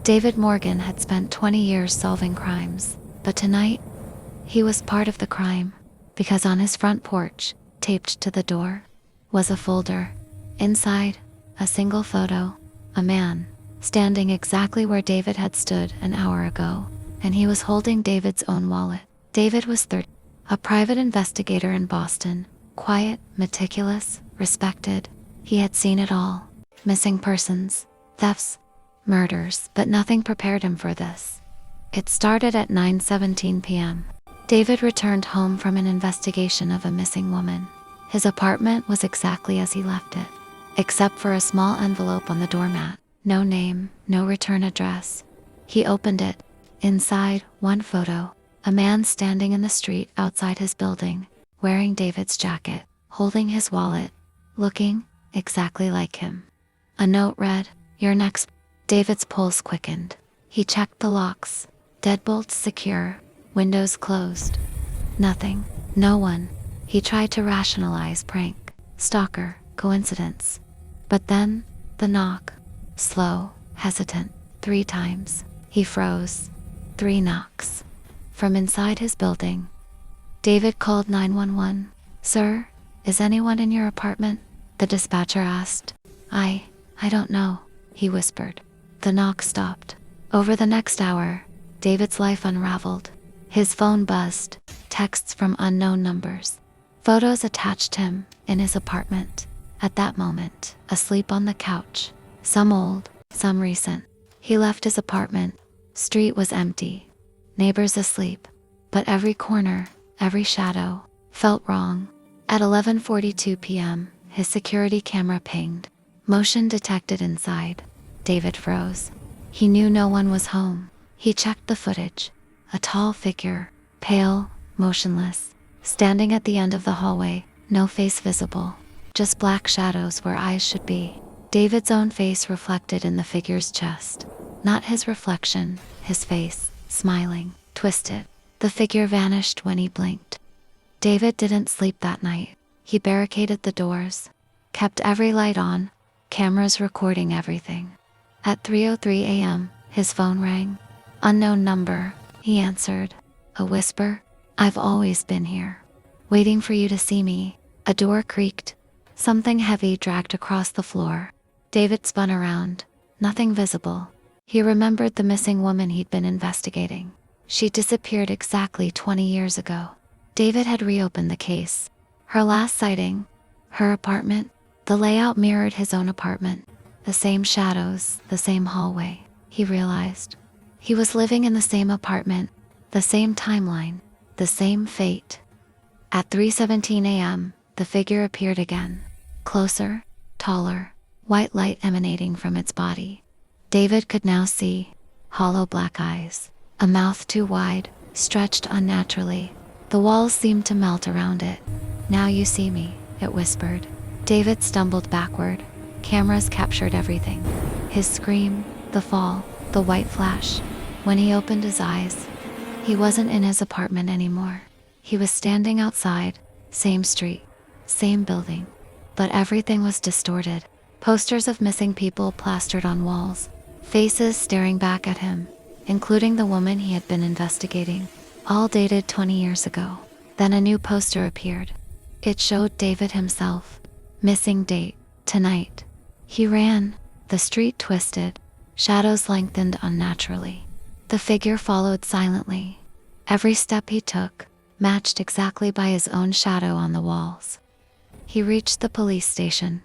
David Morgan had spent 20 years solving crimes, but tonight, he was part of the crime, because on his front porch, taped to the door, was a folder. Inside, a single photo, a man, standing exactly where David had stood an hour ago, and he was holding David's own wallet. David was 30, a private investigator in Boston, quiet, meticulous, respected. He had seen it all. Missing persons, thefts, murders, but nothing prepared him for this. It started at 9:17 p.m. David returned home from an investigation of a missing woman. His apartment was exactly as he left it, except for a small envelope on the doormat. No name, no return address. He opened it. Inside, one photo. A man standing in the street outside his building, wearing David's jacket, holding his wallet, looking exactly like him. A note read, "You're next." David's pulse quickened. He checked the locks. Deadbolts secure, windows closed. Nothing, no one. He tried to rationalize prank, stalker, coincidence. But then, the knock. Slow, hesitant, 3 times. He froze. 3 knocks. From inside his building. David called 911. "Sir, is anyone in your apartment?" The dispatcher asked. I don't know," he whispered. The knock stopped. Over the next hour, David's life unraveled. His phone buzzed, texts from unknown numbers. Photos attached him in his apartment. At that moment, asleep on the couch. Some old, some recent. He left his apartment. Street was empty. Neighbors asleep. But every corner, every shadow, felt wrong. At 11:42 p.m., his security camera pinged. Motion detected inside. David froze. He knew no one was home. He checked the footage. A tall figure, pale, motionless, standing at the end of the hallway, no face visible. Just black shadows where eyes should be. David's own face reflected in the figure's chest. Not his reflection, his face, smiling, twisted. The figure vanished when he blinked. David didn't sleep that night. He barricaded the doors, kept every light on, cameras recording everything. At 3:03 a.m., his phone rang. Unknown number, he answered. A whisper, "I've always been here, waiting for you to see me." A door creaked. Something heavy dragged across the floor. David spun around. Nothing visible. He remembered the missing woman he'd been investigating. She disappeared exactly 20 years ago. David had reopened the case. Her last sighting, her apartment, the layout mirrored his own apartment. The same shadows, the same hallway. He realized he was living in the same apartment, the same timeline, the same fate. At 3:17 a.m., the figure appeared again. Closer, taller, white light emanating from its body. David could now see hollow black eyes, a mouth too wide, stretched unnaturally. The walls seemed to melt around it. "Now you see me," it whispered. David stumbled backward. Cameras captured everything. His scream, the fall, the white flash. When he opened his eyes, he wasn't in his apartment anymore. He was standing outside, same street, same building. But everything was distorted. Posters of missing people plastered on walls. Faces staring back at him, including the woman he had been investigating. All dated 20 years ago. Then a new poster appeared. It showed David himself. Missing date, tonight. He ran. The street twisted. Shadows lengthened unnaturally. The figure followed silently. Every step he took, matched exactly by his own shadow on the walls. He reached the police station.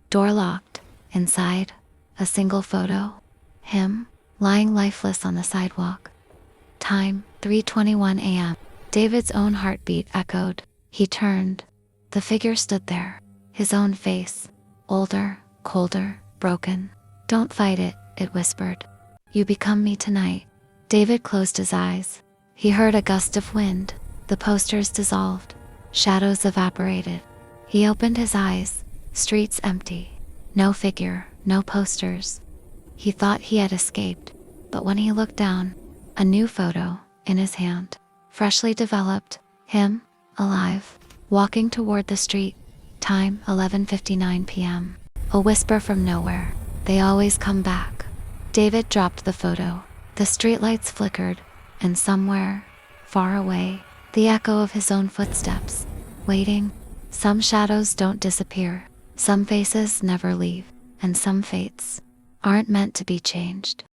Door locked. Inside, a single photo. Him, lying lifeless on the sidewalk. Time, 3:21 a.m. David's own heartbeat echoed. He turned. The figure stood there. His own face. Older, colder, broken. "Don't fight it," it whispered. "You become me tonight." David closed his eyes. He heard a gust of wind. The posters dissolved. Shadows evaporated. He opened his eyes. Streets empty. No figure, no posters. He thought he had escaped, but when he looked down, a new photo in his hand, freshly developed, him, alive, walking toward the street. Time, 11:59 p.m. A whisper from nowhere. "They always come back." David dropped the photo. The streetlights flickered, and somewhere, far away, the echo of his own footsteps, waiting. Some shadows don't disappear, some faces never leave, and some fates aren't meant to be changed.